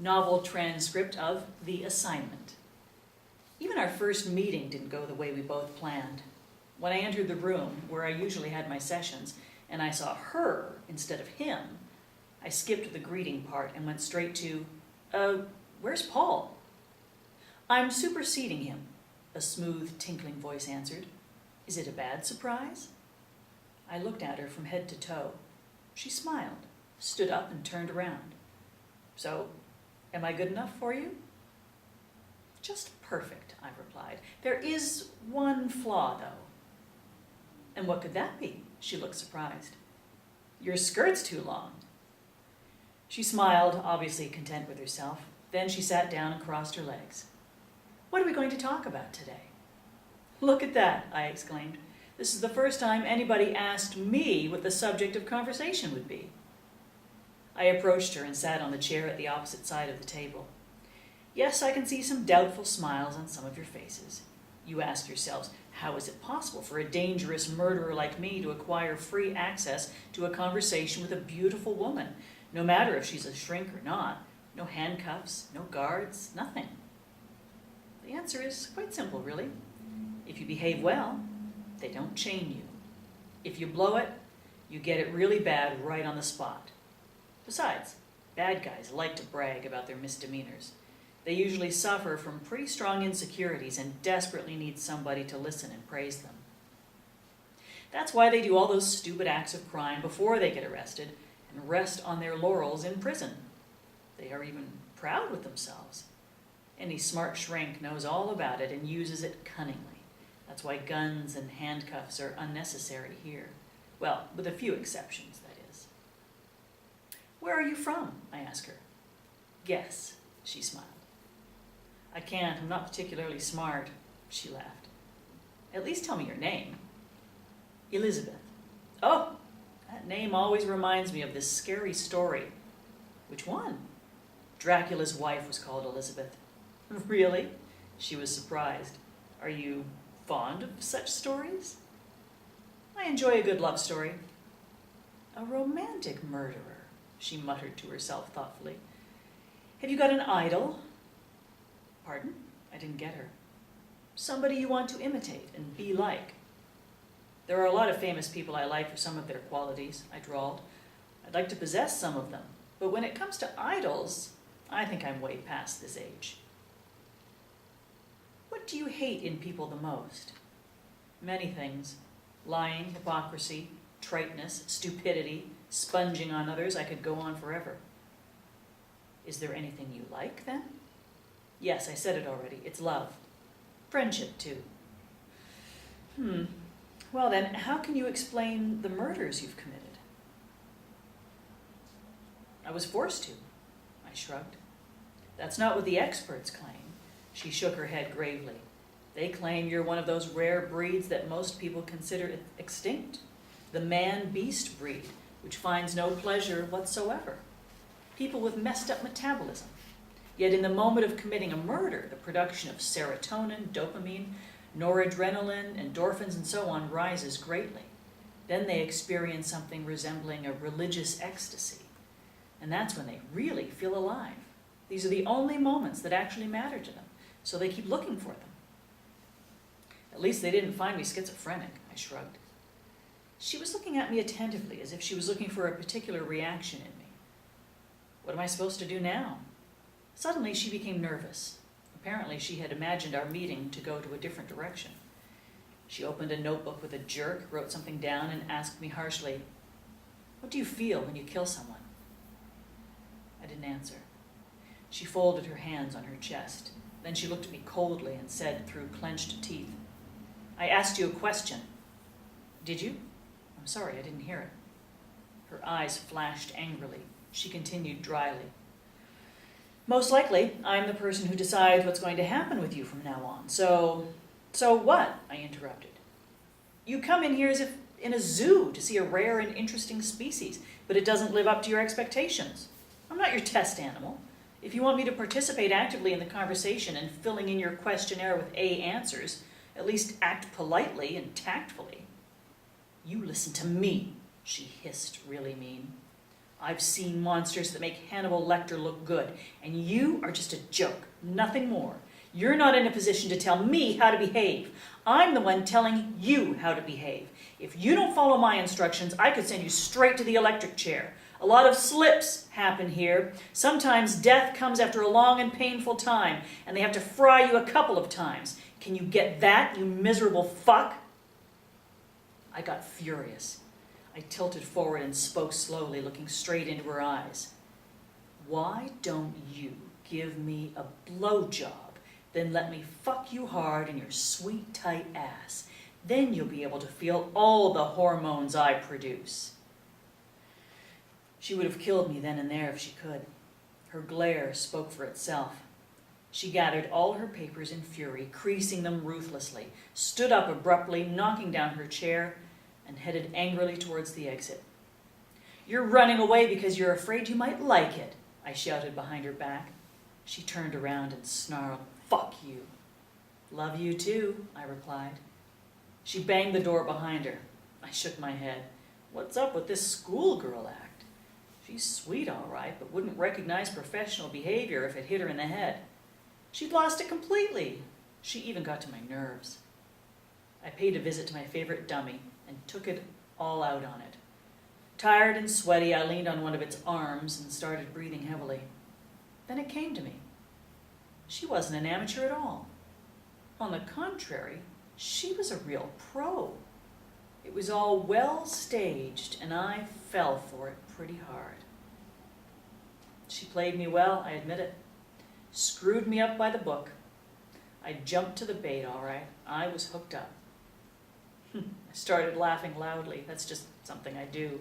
novel transcript of The Assignment. Even our first meeting didn't go the way we both planned. When I entered the room, where I usually had my sessions, and I saw her instead of him, I skipped the greeting part and went straight to, where's Paul? I'm superseding him, a smooth, tinkling voice answered. Is it a bad surprise? I looked at her from head to toe. She smiled, stood up, and turned around. So, am I good enough for you? Just perfect, I replied. There is one flaw, though. And what could that be? She looked surprised. Your skirt's too long. She smiled, obviously content with herself. Then she sat down and crossed her legs. What are we going to talk about today? Look at that, I exclaimed. This is the first time anybody asked me what the subject of conversation would be. I approached her and sat on the chair at the opposite side of the table. Yes, I can see some doubtful smiles on some of your faces. You ask yourselves, how is it possible for a dangerous murderer like me to acquire free access to a conversation with a beautiful woman, no matter if she's a shrink or not? No handcuffs, no guards, nothing. The answer is quite simple, really. If you behave well, they don't chain you. If you blow it, you get it really bad right on the spot. Besides, bad guys like to brag about their misdemeanors. They usually suffer from pretty strong insecurities and desperately need somebody to listen and praise them. That's why they do all those stupid acts of crime before they get arrested and rest on their laurels in prison. They are even proud with themselves. Any smart shrink knows all about it and uses it cunningly. That's why guns and handcuffs are unnecessary here. Well, with a few exceptions, that is. Where are you from? I asked her. Guess, she smiled. I can't, I'm not particularly smart, she laughed. At least tell me your name. Elizabeth. Oh, that name always reminds me of this scary story. Which one? Dracula's wife was called Elizabeth. Really? She was surprised. Are you fond of such stories? I enjoy a good love story. A romantic murderer, she muttered to herself thoughtfully. Have you got an idol? Pardon? I didn't get her. Somebody you want to imitate and be like. There are a lot of famous people I like for some of their qualities, I drawled. I'd like to possess some of them. But when it comes to idols, I think I'm way past this age. What do you hate in people the most? Many things. Lying, hypocrisy, triteness, stupidity, sponging on others. I could go on forever. Is there anything you like, then? Yes, I said it already. It's love. Friendship, too. Well then, how can you explain the murders you've committed? I was forced to. I shrugged. That's not what the experts claim. She shook her head gravely. They claim you're one of those rare breeds that most people consider extinct. The man-beast breed, which finds no pleasure whatsoever. People with messed up metabolism. Yet in the moment of committing a murder, the production of serotonin, dopamine, noradrenaline, endorphins, and so on rises greatly. Then they experience something resembling a religious ecstasy. And that's when they really feel alive. These are the only moments that actually matter to them, so they keep looking for them. At least they didn't find me schizophrenic, I shrugged. She was looking at me attentively, as if she was looking for a particular reaction in me. What am I supposed to do now? Suddenly she became nervous. Apparently she had imagined our meeting to go to a different direction. She opened a notebook with a jerk, wrote something down, and asked me harshly, "What do you feel when you kill someone?" I didn't answer. She folded her hands on her chest. Then she looked at me coldly and said through clenched teeth, "I asked you a question." "Did you? I'm sorry, I didn't hear it." Her eyes flashed angrily. She continued dryly, "Most likely, I'm the person who decides what's going to happen with you from now on. So what?" I interrupted. "You come in here as if in a zoo to see a rare and interesting species, but it doesn't live up to your expectations. I'm not your test animal. If you want me to participate actively in the conversation and filling in your questionnaire with A answers, at least act politely and tactfully." "You listen to me," she hissed, really mean. I've seen monsters that make Hannibal Lecter look good, and you are just a joke, nothing more. You're not in a position to tell me how to behave. I'm the one telling you how to behave. If you don't follow my instructions, I could send you straight to the electric chair. A lot of slips happen here. Sometimes death comes after a long and painful time, and they have to fry you a couple of times. Can you get that, you miserable fuck? I got furious. I tilted forward and spoke slowly, looking straight into her eyes. Why don't you give me a blowjob, then let me fuck you hard in your sweet, tight ass? Then you'll be able to feel all the hormones I produce. She would have killed me then and there if she could. Her glare spoke for itself. She gathered all her papers in fury, creasing them ruthlessly, stood up abruptly, knocking down her chair, and headed angrily towards the exit. You're running away because you're afraid you might like it, I shouted behind her back. She turned around and snarled, fuck you. Love you too, I replied. She banged the door behind her. I shook my head. What's up with this schoolgirl act? She's sweet, all right, but wouldn't recognize professional behavior if it hit her in the head. She'd lost it completely. She even got to my nerves. I paid a visit to my favorite dummy and took it all out on it. Tired and sweaty, I leaned on one of its arms and started breathing heavily. Then it came to me. She wasn't an amateur at all. On the contrary, she was a real pro. It was all well staged, and I fell for it pretty hard. She played me well, I admit it. Screwed me up by the book. I jumped to the bait, all right. I was hooked up. I started laughing loudly. That's just something I do.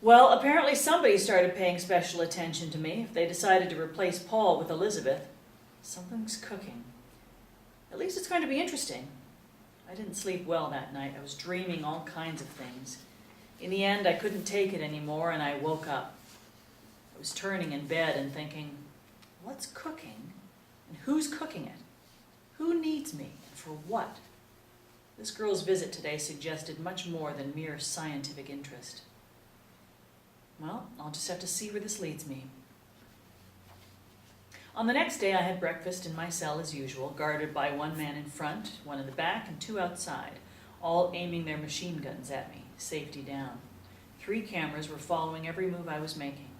Well, apparently somebody started paying special attention to me if they decided to replace Paul with Elizabeth. Something's cooking. At least it's going to be interesting. I didn't sleep well that night. I was dreaming all kinds of things. In the end, I couldn't take it anymore, and I woke up. I was turning in bed and thinking, what's cooking, and who's cooking it? Who needs me, and for what? This girl's visit today suggested much more than mere scientific interest. Well, I'll just have to see where this leads me. On the next day, I had breakfast in my cell as usual, guarded by one man in front, one in the back, and two outside, all aiming their machine guns at me, safety down. 3 cameras were following every move I was making.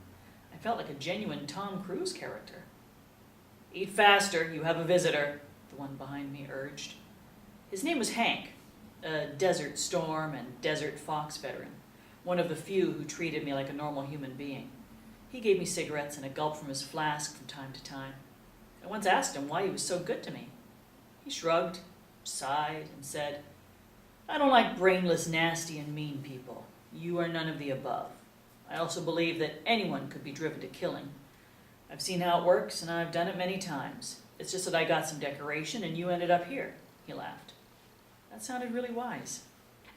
I felt like a genuine Tom Cruise character. Eat faster, you have a visitor, the one behind me urged. His name was Hank, a Desert Storm and Desert Fox veteran, one of the few who treated me like a normal human being. He gave me cigarettes and a gulp from his flask from time to time. I once asked him why he was so good to me. He shrugged, sighed, and said, I don't like brainless, nasty, and mean people. You are none of the above. I also believe that anyone could be driven to killing. I've seen how it works, and I've done it many times. It's just that I got some decoration, and you ended up here, he laughed. That sounded really wise.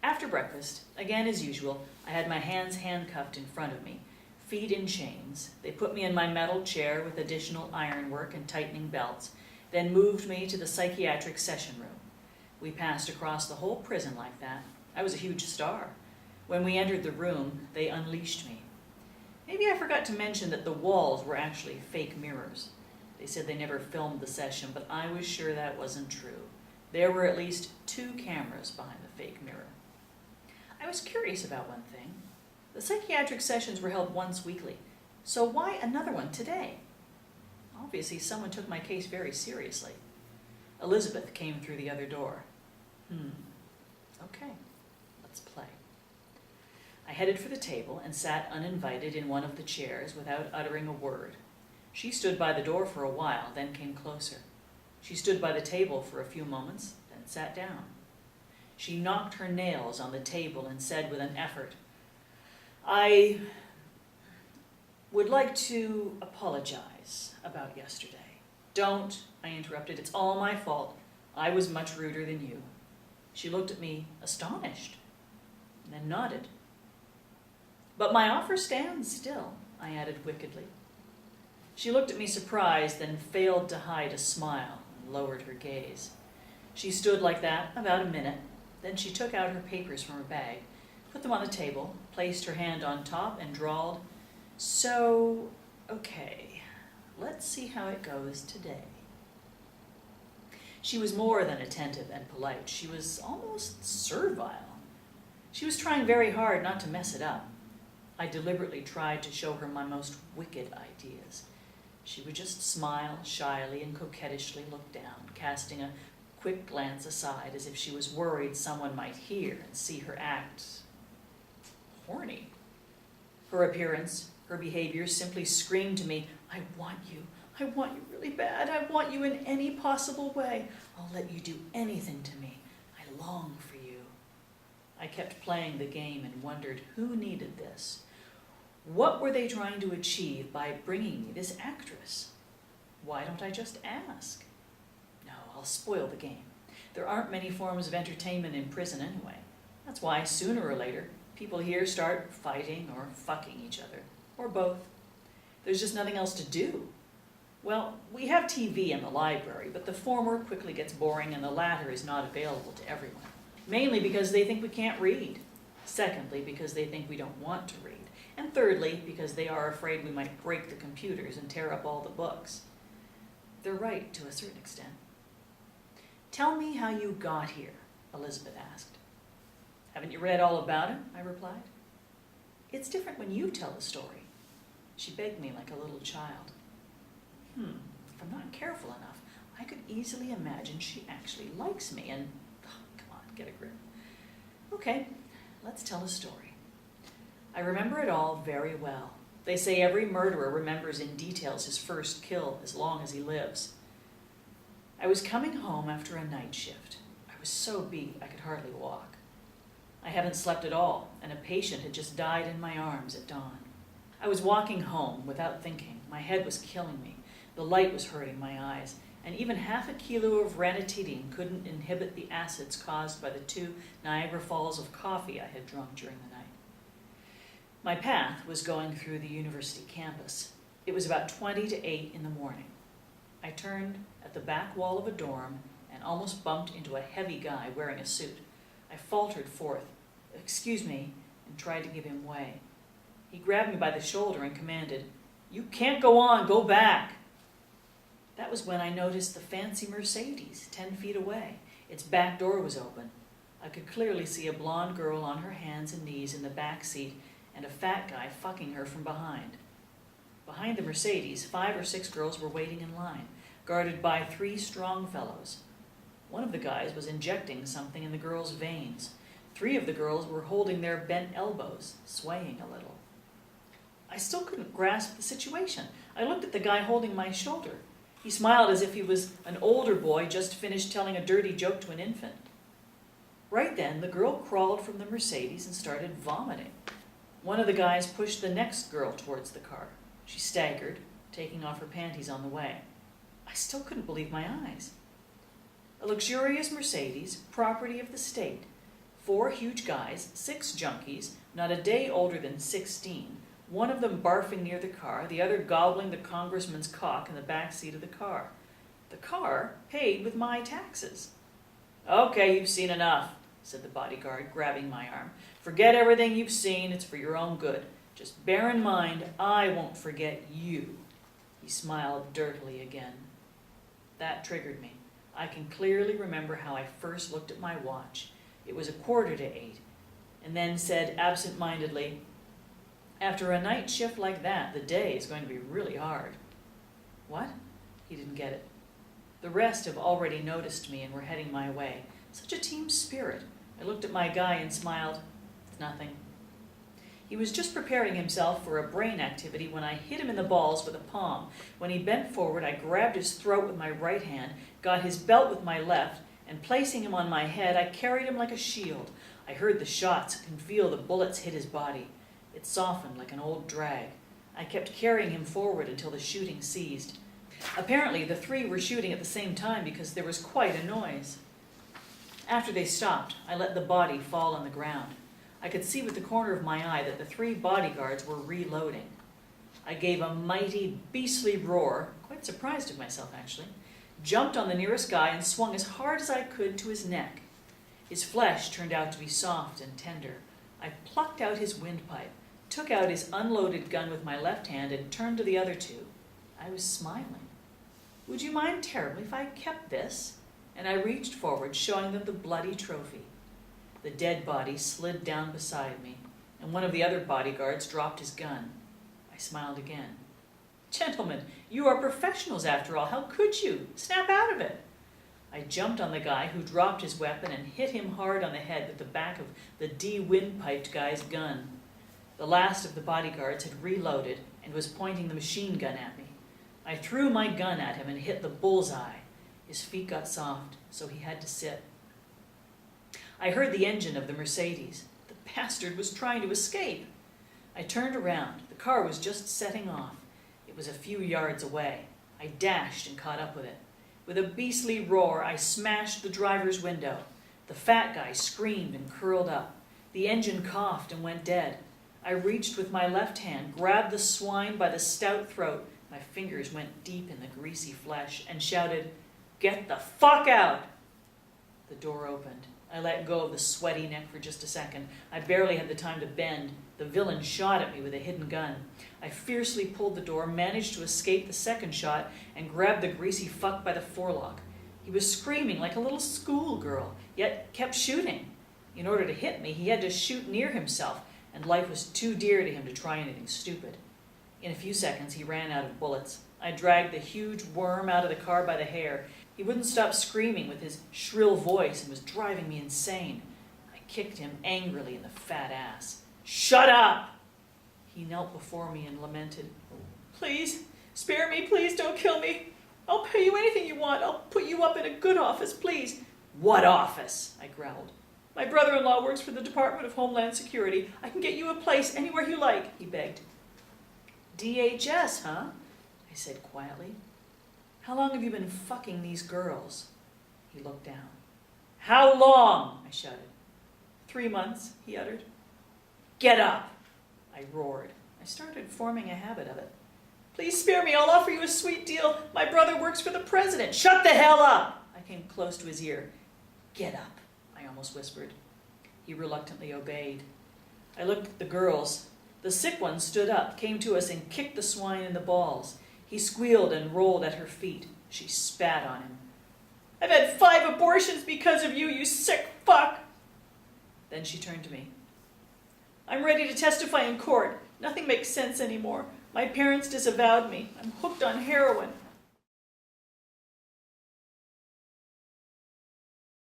After breakfast, again as usual, I had my hands handcuffed in front of me, feet in chains. They put me in my metal chair with additional ironwork and tightening belts, then moved me to the psychiatric session room. We passed across the whole prison like that. I was a huge star. When we entered the room, they unleashed me. Maybe I forgot to mention that the walls were actually fake mirrors. They said they never filmed the session, but I was sure that wasn't true. There were at least 2 cameras behind the fake mirror. I was curious about one thing. The psychiatric sessions were held once weekly, so why another one today? Obviously, someone took my case very seriously. Elizabeth came through the other door. Okay, let's play. I headed for the table and sat uninvited in one of the chairs without uttering a word. She stood by the door for a while, then came closer. She stood by the table for a few moments, then sat down. She knocked her nails on the table and said with an effort, I would like to apologize about yesterday. Don't, I interrupted. It's all my fault. I was much ruder than you. She looked at me astonished, and then nodded. But my offer stands still, I added wickedly. She looked at me surprised, then failed to hide a smile and lowered her gaze. She stood like that about a minute. Then she took out her papers from her bag, put them on the table, placed her hand on top, and drawled, So, okay, let's see how it goes today. She was more than attentive and polite. She was almost servile. She was trying very hard not to mess it up. I deliberately tried to show her my most wicked ideas. She would just smile shyly and coquettishly look down, casting a quick glance aside as if she was worried someone might hear and see her act horny. Her appearance, her behavior simply screamed to me, I want you really bad. I want you in any possible way. I'll let you do anything to me. I long for you. I kept playing the game and wondered who needed this. What were they trying to achieve by bringing me this actress? Why don't I just ask? No, I'll spoil the game. There aren't many forms of entertainment in prison anyway. That's why sooner or later, people here start fighting or fucking each other, or both. There's just nothing else to do. Well, we have TV in the library, but the former quickly gets boring and the latter is not available to everyone. Mainly because they think we can't read. Secondly, because they think we don't want to read. And thirdly, because they are afraid we might break the computers and tear up all the books. They're right to a certain extent. Tell me how you got here, Elizabeth asked. Haven't you read all about it? I replied. It's different when you tell the story. She begged me like a little child. If I'm not careful enough, I could easily imagine she actually likes me and, come on, get a grip. Okay, let's tell a story. I remember it all very well. They say every murderer remembers in details his first kill as long as he lives. I was coming home after a night shift. I was so beat I could hardly walk. I hadn't slept at all, and a patient had just died in my arms at dawn. I was walking home without thinking. My head was killing me. The light was hurting my eyes, and even half a kilo of ranitidine couldn't inhibit the acids caused by the 2 Niagara Falls of coffee I had drunk during the night. My path was going through the university campus. It was about 20 to 8 in the morning. I turned at the back wall of a dorm and almost bumped into a heavy guy wearing a suit. I faltered forth, "Excuse me," and tried to give him way. He grabbed me by the shoulder and commanded, "You can't go on, go back." That was when I noticed the fancy Mercedes 10 feet away. Its back door was open. I could clearly see a blonde girl on her hands and knees in the back seat and a fat guy fucking her from behind. Behind the Mercedes, 5 or 6 girls were waiting in line, guarded by 3 strong fellows. One of the guys was injecting something in the girls' veins. 3 of the girls were holding their bent elbows, swaying a little. I still couldn't grasp the situation. I looked at the guy holding my shoulder. He smiled as if he was an older boy just finished telling a dirty joke to an infant. Right then, the girl crawled from the Mercedes and started vomiting. One of the guys pushed the next girl towards the car. She staggered, taking off her panties on the way. I still couldn't believe my eyes. A luxurious Mercedes, property of the state. 4 huge guys, 6 junkies, not a day older than 16, one of them barfing near the car, the other gobbling the congressman's cock in the back seat of the car. The car paid with my taxes. "Okay, you've seen enough," said the bodyguard, grabbing my arm. "Forget everything you've seen. It's for your own good. Just bear in mind, I won't forget you." He smiled dirtily again. That triggered me. I can clearly remember how I first looked at my watch. It was 7:45, and then said absent-mindedly, "After a night shift like that, the day is going to be really hard." What? He didn't get it. The rest have already noticed me and were heading my way. Such a team spirit. I looked at my guy and smiled. It's nothing. He was just preparing himself for a brain activity when I hit him in the balls with a palm. When he bent forward, I grabbed his throat with my right hand, got his belt with my left, and placing him on my head, I carried him like a shield. I heard the shots and could feel the bullets hit his body. It softened like an old drag. I kept carrying him forward until the shooting ceased. Apparently, the 3 were shooting at the same time because there was quite a noise. After they stopped, I let the body fall on the ground. I could see with the corner of my eye that the 3 bodyguards were reloading. I gave a mighty, beastly roar, quite surprised at myself actually, jumped on the nearest guy and swung as hard as I could to his neck. His flesh turned out to be soft and tender. I plucked out his windpipe, took out his unloaded gun with my left hand and turned to the other two. I was smiling. "Would you mind terribly if I kept this?" And I reached forward, showing them the bloody trophy. The dead body slid down beside me, and one of the other bodyguards dropped his gun. I smiled again. "Gentlemen, you are professionals after all. How could you? Snap out of it." I jumped on the guy who dropped his weapon and hit him hard on the head with the back of the de-windpiped guy's gun. The last of the bodyguards had reloaded and was pointing the machine gun at me. I threw my gun at him and hit the bullseye. His feet got soft, so he had to sit. I heard the engine of the Mercedes. The bastard was trying to escape. I turned around. The car was just setting off. It was a few yards away. I dashed and caught up with it. With a beastly roar, I smashed the driver's window. The fat guy screamed and curled up. The engine coughed and went dead. I reached with my left hand, grabbed the swine by the stout throat, my fingers went deep in the greasy flesh, and shouted, "Get the fuck out!" The door opened. I let go of the sweaty neck for just a second. I barely had the time to bend. The villain shot at me with a hidden gun. I fiercely pulled the door, managed to escape the second shot, and grabbed the greasy fuck by the forelock. He was screaming like a little schoolgirl, yet kept shooting. In order to hit me, he had to shoot near himself, and life was too dear to him to try anything stupid. In a few seconds, he ran out of bullets. I dragged the huge worm out of the car by the hair. He wouldn't stop screaming with his shrill voice and was driving me insane. I kicked him angrily in the fat ass. "Shut up!" He knelt before me and lamented, "Please, spare me, please don't kill me. I'll pay you anything you want. I'll put you up in a good office, please." "What office?" I growled. "My brother-in-law works for the Department of Homeland Security. I can get you a place anywhere you like," he begged. "DHS, huh?" I said quietly. "How long have you been fucking these girls?" He looked down. "How long?" I shouted. 3 months, he uttered. "Get up!" I roared. I started forming a habit of it. "Please spare me. I'll offer you a sweet deal. My brother works for the president." "Shut the hell up!" I came close to his ear. "Get up," I almost whispered. He reluctantly obeyed. I looked at the girls. The sick one stood up, came to us, and kicked the swine in the balls. He squealed and rolled at her feet. She spat on him. "I've had 5 abortions because of you, you sick fuck!" Then she turned to me. "I'm ready to testify in court. Nothing makes sense anymore. My parents disavowed me. I'm hooked on heroin.